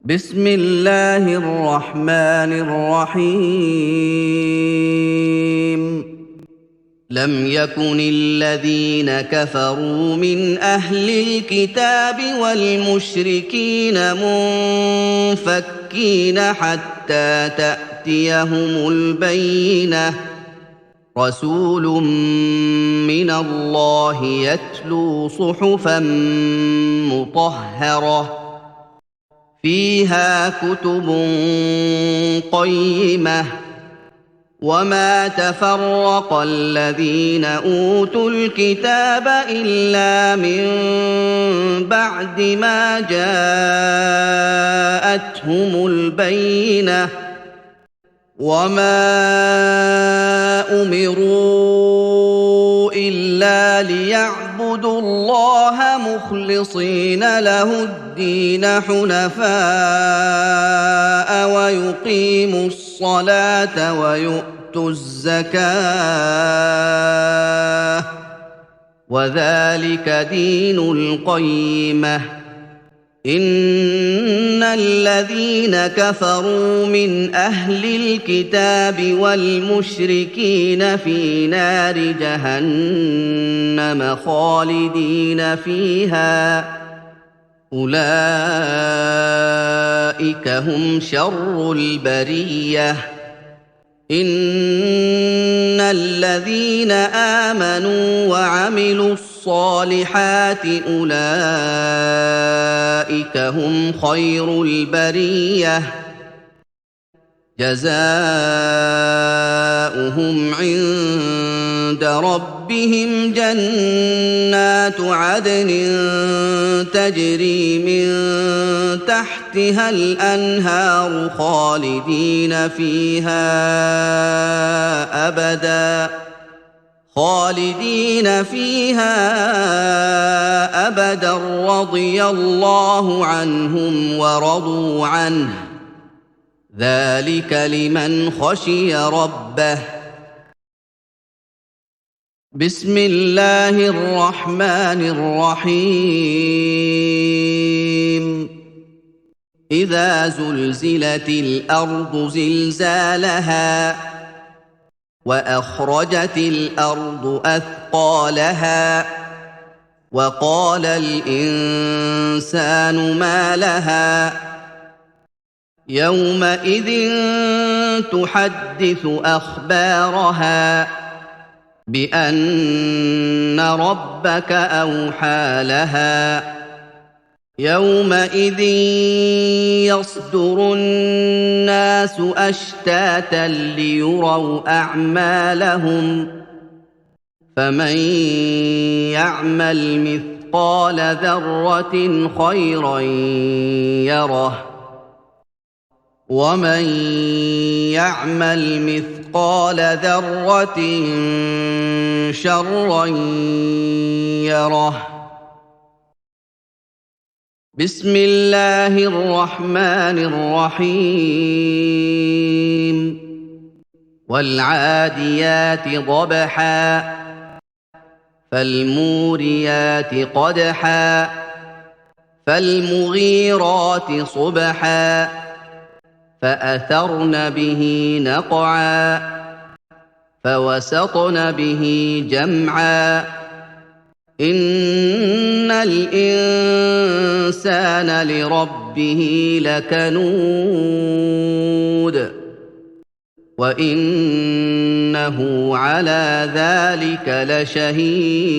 بسم الله الرحمن الرحيم. لم يكن الذين كفروا من أهل الكتاب والمشركين منفكين حتى تأتيهم البينة. رسول من الله يتلو صحفا مطهرة فيها كتب قيمة. وما تفرق الذين أوتوا الكتاب إلا من بعد ما جاءتهم البينة. وما أمروا إلا ليعبدوا الله مخلصين له الدين حنفاء ويقيموا الصلاة ويؤتوا الزكاة وذلك دين القيمة. إن الذين كفروا من أهل الكتاب والمشركين في نار جهنم خالدين فيها أولئك هم شر البرية. إن الذين آمنوا وعملوا الصالحات أولئك هم خير البرية. جزاؤهم عند ربهم جنات عدن تجري من تحتها الأنهار خالدين فيها أبدا رضي الله عنهم ورضوا عنه ذلك لمن خشي ربه. بسم الله الرحمن الرحيم. إذا زلزلت الأرض زلزالها وأخرجت الأرض أثقالها وقال الإنسان ما لها يومئذ تحدث أخبارها بأن ربك أوحى لها. يومئذ يصدر الناس أشتاتا ليروا أعمالهم فمن يعمل مثقال ذرة خيرا يره ومن يعمل مثقال ذرة شرا يره. بسم الله الرحمن الرحيم. والعاديات ضبحا فالموريات قدحا فالمغيرات صبحا فأثرن به نقعا فوسطن به جمعا. إن الإنسان لربه لكنود وإنه على ذلك لشهيد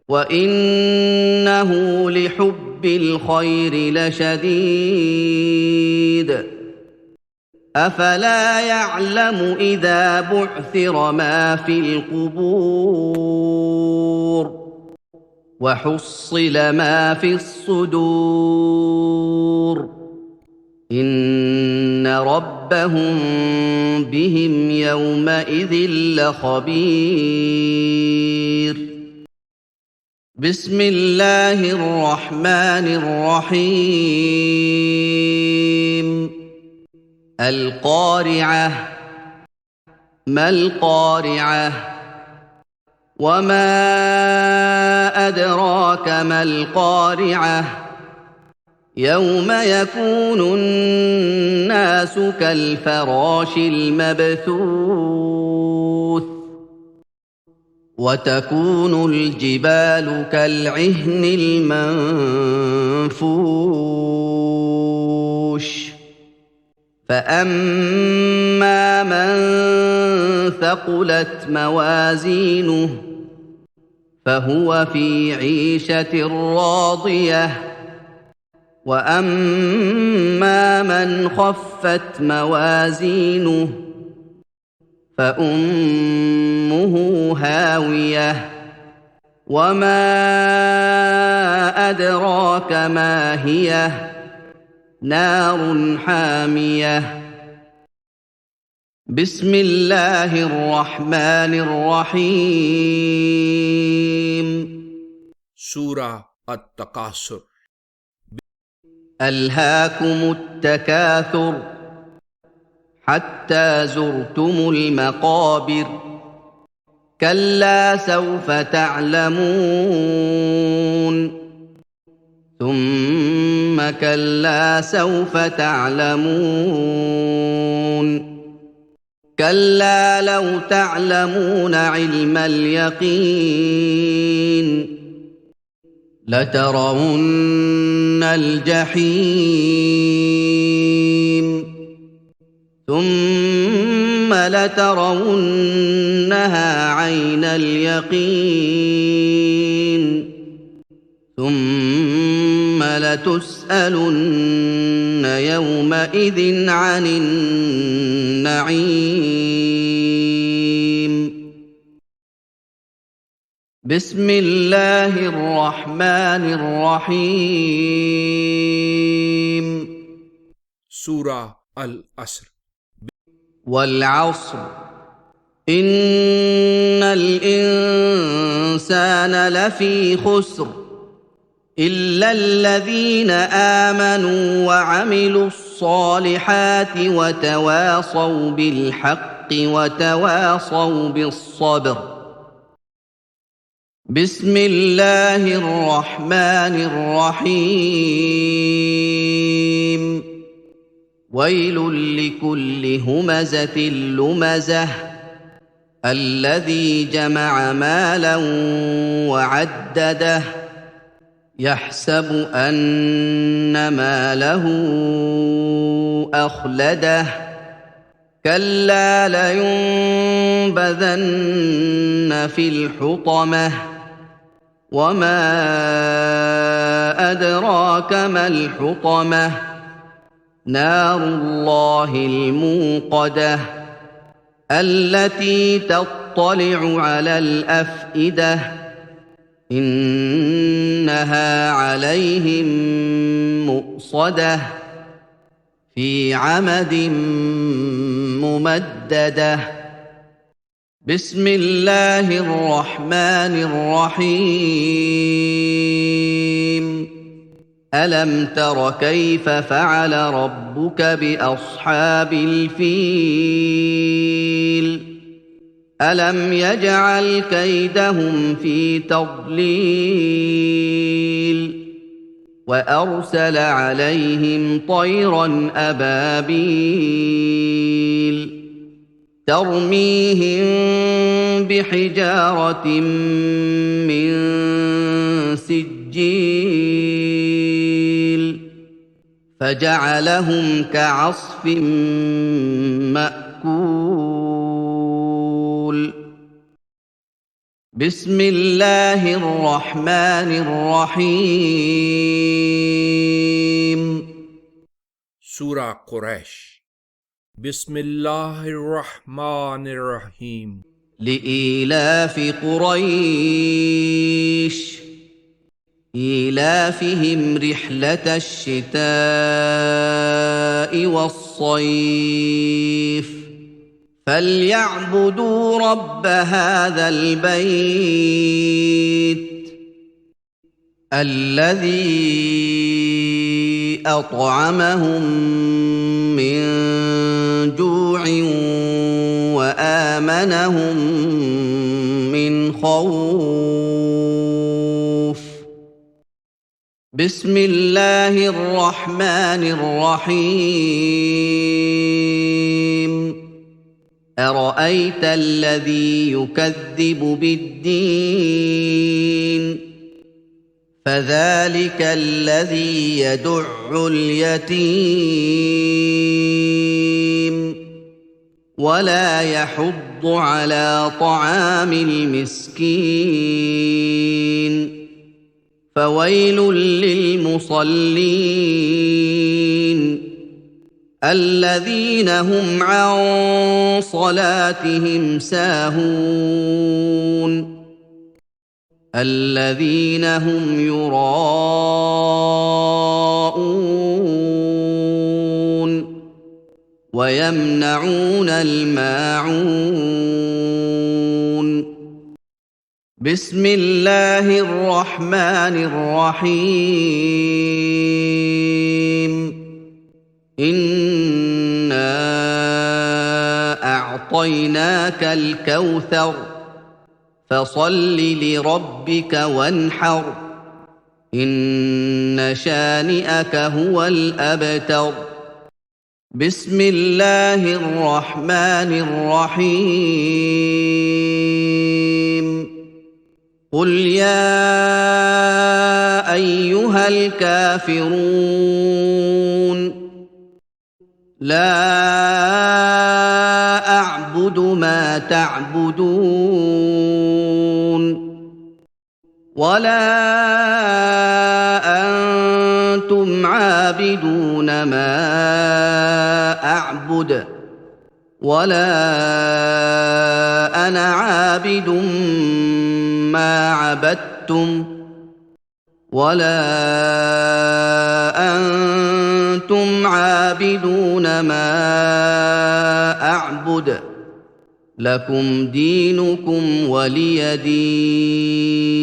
وإنه لحب الخير لشديد. أفلا يعلم إذا بعثر ما في القبور وحصل ما في الصدور إن ربهم بهم يومئذ لخبير. بسم الله الرحمن الرحيم. القارعة ما القارعة وما أدراك ما القارعة يوم يكون الناس كالفراش المبثوث وتكون الجبال كالعهن المنفوش فأما من ثقلت موازينه فهو في عيشة راضية وأما من خفت موازينه فأمه هاوية وما أدراك ما هي نار حامية بسم الله الرحمن الرحيم سورة التكاثر. ألهاكم التكاثر حتى زرتم المقابر كلا سوف تعلمون ثم كلا سوف تعلمون كلا لو تعلمون علم اليقين لترون الجحيم ثم لترونها عين اليقين ثم لتسألن يومئذ عن النعيم بسم الله الرحمن الرحيم سورة العصر. والعصر إن الإنسان لفي خسر إلا الذين آمنوا وعملوا الصالحات وتواصوا بالحق وتواصوا بالصبر بسم الله الرحمن الرحيم ويل لكل همزة لمزة الذي جمع مالا وعدده يحسب أن ماله أخلده كلا لينبذن في الحطمة وما أدراك ما الحطمة نار الله الموقدة التي تطلع على الأفئدة إنها عليهم مؤصدة في عمد ممددة بسم الله الرحمن الرحيم ألم تر كيف فعل ربك بأصحاب الفيل ألم يجعل كيدهم في تضليل وأرسل عليهم طيرا أبابيل ترميهم بحجارة من سجيل فجعلهم كعصف مأكول بسم الله الرحمن الرحيم سورة قريش. بسم الله الرحمن الرحيم. لإيلاف قريش إيلافهم رحلة الشتاء والصيف فليعبدوا رب هذا البيت الذي أطعمهم من جوع وآمنهم من خوف بسم الله الرحمن الرحيم أرأيت الذي يكذب بالدين فذلك الذي يدع اليتيم ولا يحض على طعام المسكين فويل للمصلين الذين هم عن صلاتهم ساهون الذين هم يراءون ويمنعون الماعون بسم الله الرحمن الرحيم إنا أعطيناك الكوثر فصل لربك وانحر إن شانئك هو الأبتر بسم الله الرحمن الرحيم قل يا أيها الكافرون لا أعبد ما تعبدون ولا أنتم عابدون ما أعبد ولا أنا عابد ما عبدتم ولا أنتم عابدون ما أعبد لكم دينكم ولي دين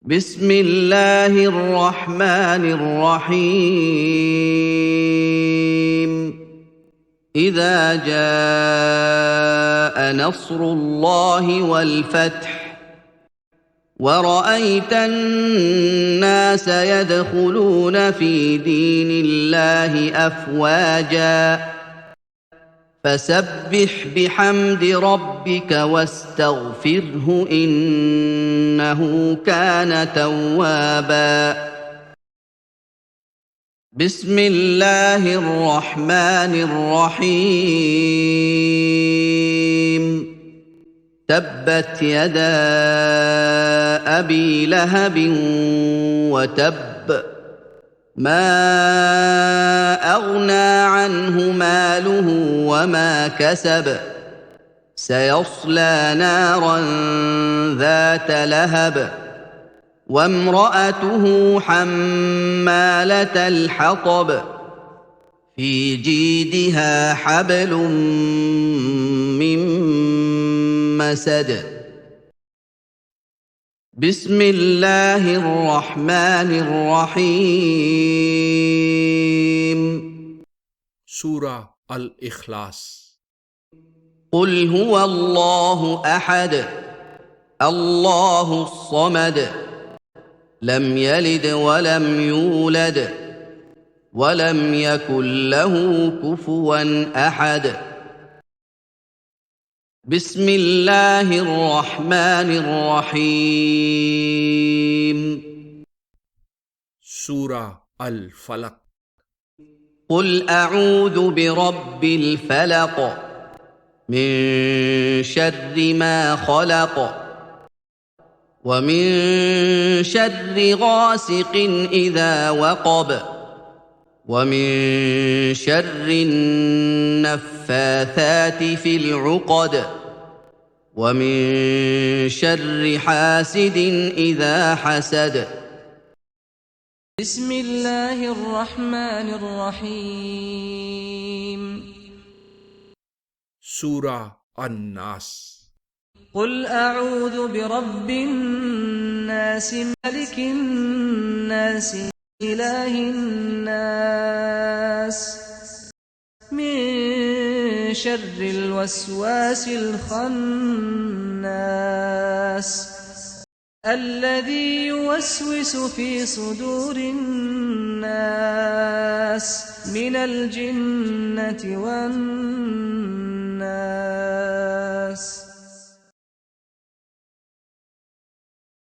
بسم الله الرحمن الرحيم إذا جاء نصر الله والفتح ورأيت الناس يدخلون في دين الله أفواجا فسبح بحمد ربك واستغفره إنه كان توابا بسم الله الرحمن الرحيم تبت يدا أبي لهب وتب ما أغنى عنه ماله وما كسب سيصلى نارا ذات لهب وامرأته حمالة الحطب في جيدها حبل من مسد بسم الله الرحمن الرحيم سورة الإخلاص قل هو الله أحد الله الصمد لم يلد ولم يولد ولم يكن له كفوا أحد بسم الله الرحمن الرحيم سورة الفلق قل أعوذ برب الفلق من شر ما خلق ومن شر غاسق إذا وقب ومن شر النفاثات في العقد ومن شر حاسد إذا حسد بسم الله الرحمن الرحيم سورة الناس قل أعوذ برب الناس ملك الناس إله الناس من شر الوسواس الخناس الذي يوسوس في صدور الناس من الجنة والناس.